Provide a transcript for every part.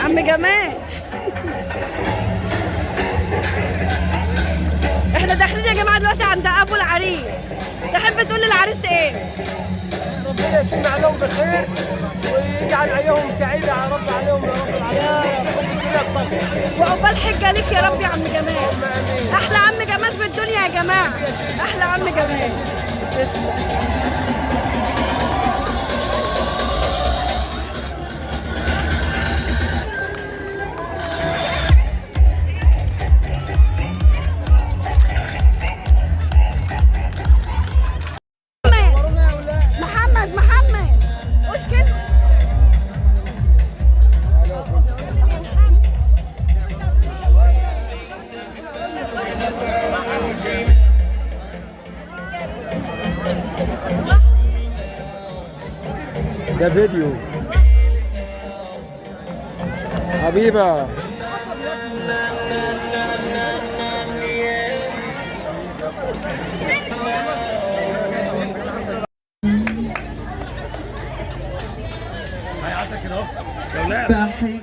عم جمال احنا داخلين يا جماعه دلوقتي عند ابو العريس. تحب تقول للعريس ايه؟ ربنا يتم عليهم بخير ويجعل ايامهم سعيده يا رب عليهم يا رب العالمين. وعقبال حجه ليك يا رب يا عم جمال. احلى عم جمال في الدنيا يا جماعه، احلى عم جمال. محمد قول كلمه. ده فيديو حبيبه. بحب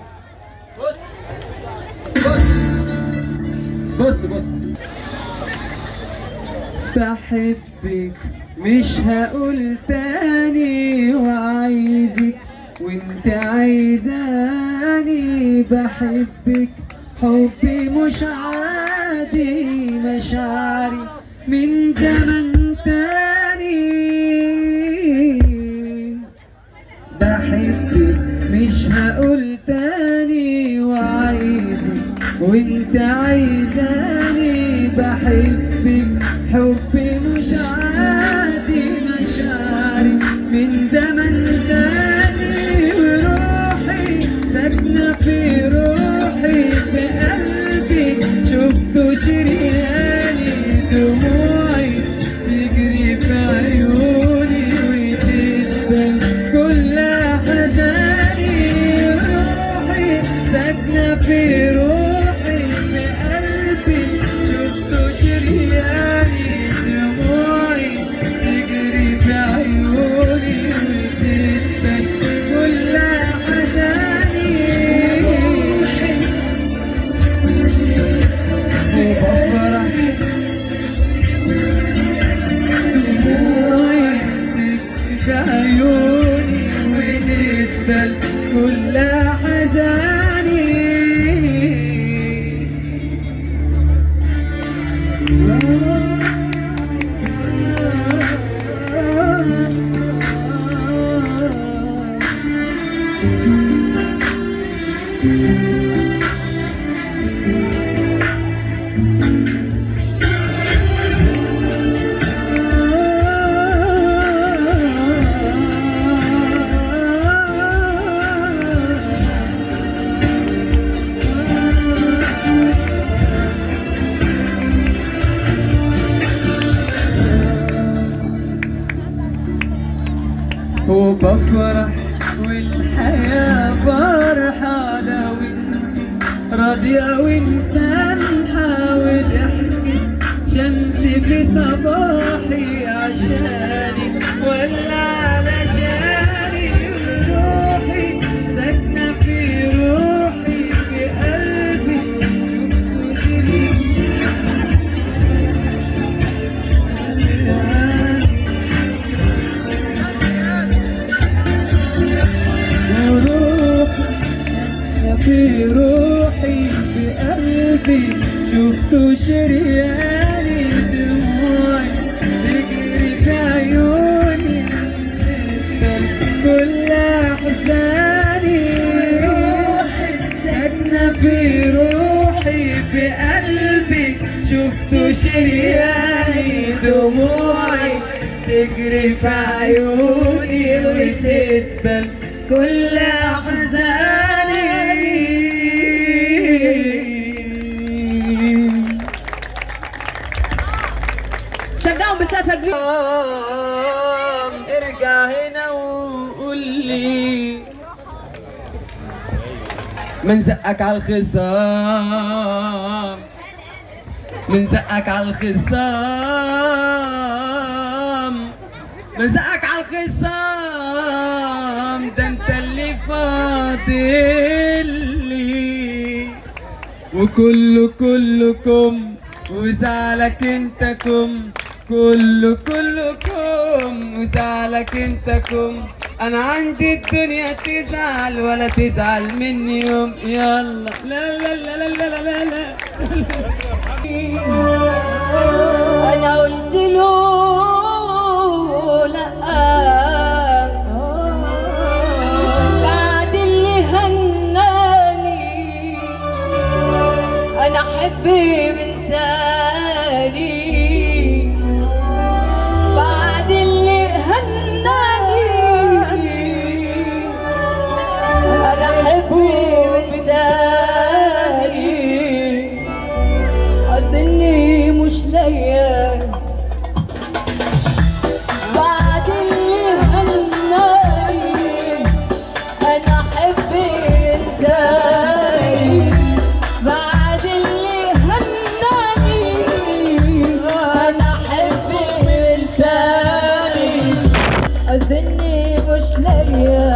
بص بحبك مش هقول تاني، وعايزك وانت عايزاني. بحبك حبي مش عادي، مشاعري من زمن تاني. بحبك مش هقول تاني، وعايزك وانت عايزاني. بحبك حبي مش عادي، مشاعري من زمن تاني. وروحي ساكنة في روحي في قلبي، شفته شرياني. دموعي تجري في عيوني وتدفن كل حزاني. روحي ساكنة في روحي في قلبي، شفته شرياني. دموعي تجري في عيوني وتدفن كل حزاني. وبفرح دموعي تجري في عيوني وتدفن كل حزاني. وبفرح والحياة فرحانة، وانت راضية ومسامحة. وضحكة شمس في صباحي عشاني ولا علشاني. روحي ساكنة في روحي في قلبي، شفته شريك في روحي في قلبي، شفته شرياني. دموعي تجري في عيوني تدفن كل احزاني. روحي ساكنة في روحي في قلبي، شفته شرياني. دموعي تجري في عيوني وتدفن كل احزاني. شجعهم بسقفة كبيرة. ارجع هنا وقول لي من زقك على الخصام، من زقك على الخصام، من زقك على الخصام، ده انت اللي فاضل لي، كلكم وزعلك انتكم، كلكم وزعلك انتكم. انا عندي الدنيا تزعل ولا تزعل مني يوم. يلا لا لا لا لا لا لا لا. انا قلت له لا بعد اللي هناني، انا احب من تاني بعد اللي هناني، انا احب من تاني. أظني مش ليا بعد اللي هناني، أنا أحب تاني بعد اللي هناني، أنا أحب تاني. أظني مش ليا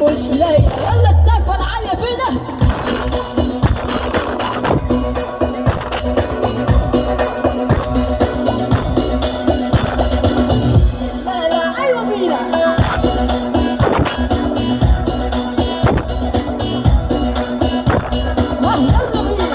مش ليا. يلا السقف العالية بينا. لا ايوه بينا. يلا بينا.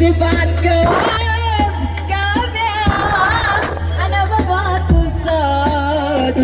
تبعت جواب أنا ببعت قصاد